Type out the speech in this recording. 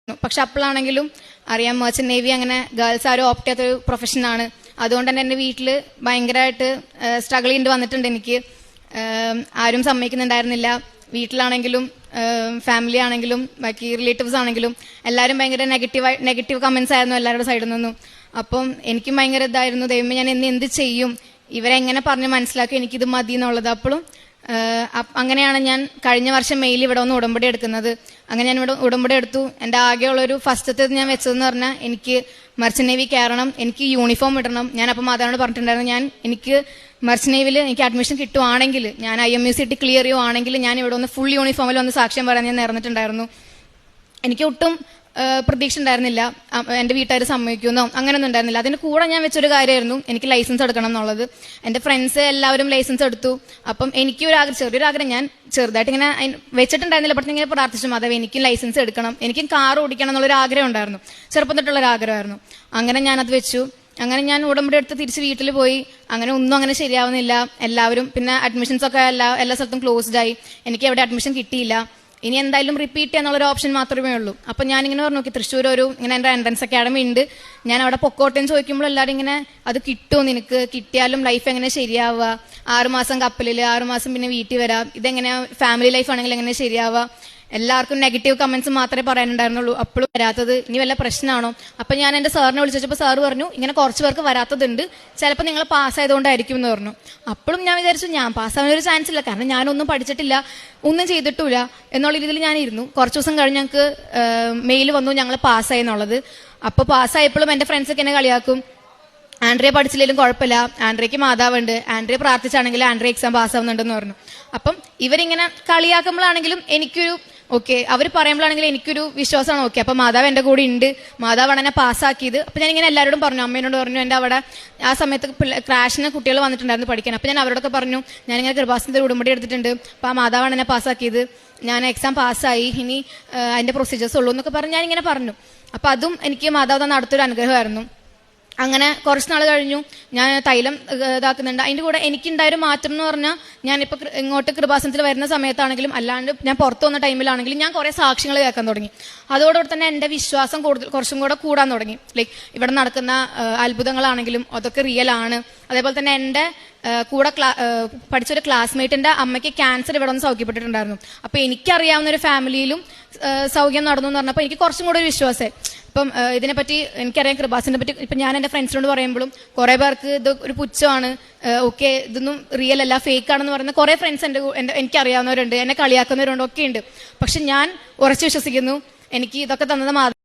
പക്ഷെ അപ്പോഴാണെങ്കിലും അറിയാം merchant navy അങ്ങനെ ഗേൾസ് ആരും ഓപ്റ്റ് ചെയ്യാത്തൊരു പ്രൊഫഷനാണ്. അതുകൊണ്ട് തന്നെ എൻ്റെ വീട്ടിൽ ഭയങ്കരമായിട്ട് സ്ട്രഗിൾ ചെയ്യേണ്ടി വന്നിട്ടുണ്ട്. എനിക്ക് ആരും സമ്മതിക്കുന്നുണ്ടായിരുന്നില്ല. വീട്ടിലാണെങ്കിലും ഫാമിലി ആണെങ്കിലും ബാക്കി റിലേറ്റീവ്സ് ആണെങ്കിലും എല്ലാവരും ഭയങ്കര നെഗറ്റീവ് കമന്റ്സ് ആയിരുന്നു എല്ലാവരുടെ സൈഡിൽ നിന്നും. അപ്പം എനിക്കും ഭയങ്കര ഇതായിരുന്നു, ദൈവമേ ഞാൻ എന്ത് ചെയ്യും, ഇവരെങ്ങനെ പറഞ്ഞ് മനസ്സിലാക്കി എനിക്കിത് മതി എന്നുള്ളത്. അപ്പോഴും അങ്ങനെയാണ് ഞാൻ കഴിഞ്ഞ വർഷം മെയിൽ ഇവിടെ വന്ന് ഉടമ്പടി എടുക്കുന്നത്. അങ്ങനെ ഞാൻ ഇവിടെ ഉടമ്പടി എടുത്തു. എൻ്റെ ആകെയുള്ളൊരു ഫസ്റ്റത്തെ ഞാൻ വെച്ചതെന്ന് പറഞ്ഞാൽ എനിക്ക് മെർച്ചന്റ് നേവി കയറണം, എനിക്ക് യൂണിഫോം ഇടണം. ഞാൻ അപ്പം മാതാവിനോട് പറഞ്ഞിട്ടുണ്ടായിരുന്നു, എനിക്ക് മെർച്ചന്റ് നേവിയിൽ എനിക്ക് അഡ്മിഷൻ കിട്ടുവാണെങ്കിൽ, ഞാൻ IMUCT ക്ലിയർ ചെയ്യുവാണെങ്കിൽ ഞാൻ ഇവിടെ ഒന്ന് ഫുൾ യൂണിഫോമിൽ ഒന്ന് സാക്ഷ്യം പറയാൻ ഞാൻ നേർന്നിട്ടുണ്ടായിരുന്നു. എനിക്ക് ഒട്ടും പ്രതീക്ഷ ഉണ്ടായിരുന്നില്ല എൻ്റെ വീട്ടുകാർ സമ്മതിക്കുമെന്നോ അങ്ങനെയൊന്നും ഉണ്ടായിരുന്നില്ല. അതിന് കൂടെ ഞാൻ വെച്ചൊരു കാര്യമായിരുന്നു എനിക്ക് ലൈസൻസ് എടുക്കണം എന്നുള്ളത്. എൻ്റെ ഫ്രണ്ട്സ് എല്ലാവരും ലൈസൻസ് എടുത്തു. അപ്പം എനിക്ക് ചെറിയൊരു ആഗ്രഹം ഞാൻ ചെറുതായിട്ട് ഇങ്ങനെ വെച്ചിട്ടുണ്ടായിരുന്നില്ല. പക്ഷേ ഇങ്ങനെ പ്രാർത്ഥിച്ചു, മാതാവ് എനിക്കും ലൈസൻസ് എടുക്കണം, എനിക്കും കാർ ഓടിക്കണം എന്നുള്ളൊരു ആഗ്രഹം ഉണ്ടായിരുന്നു, ചെറുപ്പം തൊട്ടുള്ളൊരു ആഗ്രഹമായിരുന്നു. അങ്ങനെ ഞാനത് വെച്ചു. അങ്ങനെ ഞാൻ ഉടമ്പടി എടുത്ത് തിരിച്ച് വീട്ടിൽ പോയി. അങ്ങനെ ഒന്നും അങ്ങനെ ശരിയാവുന്നില്ല. എല്ലാവരും പിന്നെ അഡ്മിഷൻസ് ഒക്കെ എല്ലാ സ്ഥലത്തും ക്ലോസ്ഡ് ആയി. എനിക്ക് എവിടെ അഡ്മിഷൻ കിട്ടിയില്ല. ഇനി എന്തായാലും റിപ്പീറ്റ് ചെയ്യാന്നുള്ളൊരു ഓപ്ഷൻ മാത്രമേ ഉള്ളൂ. അപ്പൊ ഞാനിങ്ങനെ പറഞ്ഞു, നോക്കി തൃശ്ശൂർ ഇങ്ങനെ എൻ്റെ എൻട്രൻസ് അക്കാഡമി ഉണ്ട്, ഞാൻ അവിടെ പൊക്കോട്ടെന്ന് ചോദിക്കുമ്പോൾ എല്ലാവരും ഇങ്ങനെ അത് കിട്ടുമോ, നിനക്ക് കിട്ടിയാലും ലൈഫ് എങ്ങനെ ശരിയാവുക, 6 മാസം കപ്പലിൽ 6 മാസം പിന്നെ വീട്ടിൽ വരാം, ഇതെങ്ങനെയാ ഫാമിലി ലൈഫ് ആണെങ്കിൽ എങ്ങനെ ശരിയാവുക, എല്ലാവർക്കും നെഗറ്റീവ് കമന്റ്സ് മാത്രമേ പറയാനുണ്ടായിരുന്നുള്ളൂ. അപ്പോഴും വരാത്തത് ഇനി വല്ല പ്രശ്നമാണോ? അപ്പൊ ഞാൻ എൻ്റെ സാറിനെ വിളിച്ചപ്പോൾ സാറ് പറഞ്ഞു, ഇങ്ങനെ കുറച്ച് പേർക്ക് വരാത്തതുണ്ട്, ചിലപ്പോൾ നിങ്ങൾ പാസ്സായതുകൊണ്ടായിരിക്കും എന്ന് പറഞ്ഞു. അപ്പോഴും ഞാൻ വിചാരിച്ചു ഞാൻ പാസ്സാവാൻ ഒരു ചാൻസ് ഇല്ല, കാരണം ഞാനൊന്നും പഠിച്ചിട്ടില്ല, ഒന്നും ചെയ്തിട്ടില്ല എന്നുള്ള രീതിയിൽ ഞാൻ ഇരുന്നു. കുറച്ച് ദിവസം കഴിഞ്ഞ് ഞങ്ങൾക്ക് മെയിൽ വന്നു ഞങ്ങൾ പാസ്സായി എന്നുള്ളത്. അപ്പോൾ പാസ്സായപ്പോഴും എൻ്റെ ഫ്രണ്ട്സൊക്കെ എന്നെ കളിയാക്കും, ആൻഡ്രിയ പഠിച്ചില്ലെങ്കിലും കുഴപ്പമില്ല, ആൻഡ്രിയയ്ക്ക് മാതാവുണ്ട്, ആൻഡ്രിയ പ്രാർത്ഥിച്ചാണെങ്കിൽ ആൻഡ്രിയ എക്സാം പാസ്സാവുന്നുണ്ടെന്ന് പറഞ്ഞു. അപ്പം ഇവരിങ്ങനെ കളിയാക്കുമ്പോഴാണെങ്കിലും എനിക്കൊരു ഓക്കെ, അവർ പറയുമ്പോഴാണെങ്കിലും എനിക്കൊരു വിശ്വാസമാണ്, ഓക്കെ അപ്പം മാതാവ് എൻ്റെ കൂടെ ഉണ്ട്, മാതാവാണ് എന്നെ പാസ്സാക്കിയത്. അപ്പം ഞാനിങ്ങനെ എല്ലാവരോടും പറഞ്ഞു, അമ്മേനോട് പറഞ്ഞു, എൻ്റെ അവിടെ ആ സമയത്ത് ക്രാഷിന് കുട്ടികൾ വന്നിട്ടുണ്ടായിരുന്നു പഠിക്കാൻ. അപ്പം ഞാൻ അവരോടൊക്കെ പറഞ്ഞു, ഞാനിങ്ങനെ കൃപാസനത്തിൽ ഉടമ്പടി എടുത്തിട്ടുണ്ട്, അപ്പം ആ മാതാവാണ് എന്നെ പാസ്സാക്കിയത്, ഞാൻ എക്സാം പാസ്സായി, ഇനി അതിൻ്റെ പ്രൊസീജിയേഴ്സ് ഉള്ളൂ എന്നൊക്കെ പറഞ്ഞ് ഞാനിങ്ങനെ പറഞ്ഞു. അപ്പം അതും എനിക്ക് മാതാവ് തന്ന അടുത്തൊരു അനുഗ്രഹമായിരുന്നു. അങ്ങനെ കുറച്ച് നാൾ കഴിഞ്ഞു, ഞാൻ തൈലം ഇതാക്കുന്നുണ്ട്. അതിൻ്റെ കൂടെ എനിക്കുണ്ടായൊരു മാറ്റം എന്ന് പറഞ്ഞാൽ, ഞാനിപ്പോൾ ഇങ്ങോട്ട് കൃപാസനത്തിൽ വരുന്ന സമയത്താണെങ്കിലും അല്ലാണ്ട് ഞാൻ പുറത്തു വന്ന ടൈമിലാണെങ്കിലും ഞാൻ കുറേ സാക്ഷ്യങ്ങൾ കേൾക്കാൻ തുടങ്ങി. അതോടുകൂടി തന്നെ എൻ്റെ വിശ്വാസം കുറച്ചും കൂടെ കൂടാൻ തുടങ്ങി. ലൈക്ക് ഇവിടെ നടക്കുന്ന അത്ഭുതങ്ങളാണെങ്കിലും അതൊക്കെ റിയൽ ആണ്. അതേപോലെ തന്നെ എൻ്റെ കൂടെ പഠിച്ചൊരു ക്ലാസ്മേറ്റിൻ്റെ അമ്മയ്ക്ക് ക്യാൻസർ ഇവിടെ ഒന്ന് സൗഖ്യപ്പെട്ടിട്ടുണ്ടായിരുന്നു. അപ്പോൾ എനിക്കറിയാവുന്ന ഒരു ഫാമിലിയിലും സൗഖ്യം നടന്നു എന്ന് പറഞ്ഞപ്പോൾ എനിക്ക് കുറച്ചും കൂടെ ഒരു വിശ്വാസമായി. ഇപ്പം ഇതിനെപ്പറ്റി എനിക്കറിയാം, കൃപാസനെ പറ്റി ഇപ്പം ഞാൻ എൻ്റെ ഫ്രണ്ട്സിനോട് പറയുമ്പോഴും കുറേ പേർക്ക് ഇത് ഒരു പുച്ഛമാണ്, ഓക്കെ ഇതൊന്നും റിയൽ അല്ല, ഫേക്ക് ആണെന്ന് പറയുന്ന കുറേ ഫ്രണ്ട്സ് എനിക്കറിയാവുന്നവരുണ്ട്, എന്നെ കളിയാക്കുന്നവരുണ്ട്, ഒക്കെ ഉണ്ട്. പക്ഷെ ഞാൻ ഉറച്ചു വിശ്വസിക്കുന്നു, എനിക്ക് ഇതൊക്കെ തന്നത്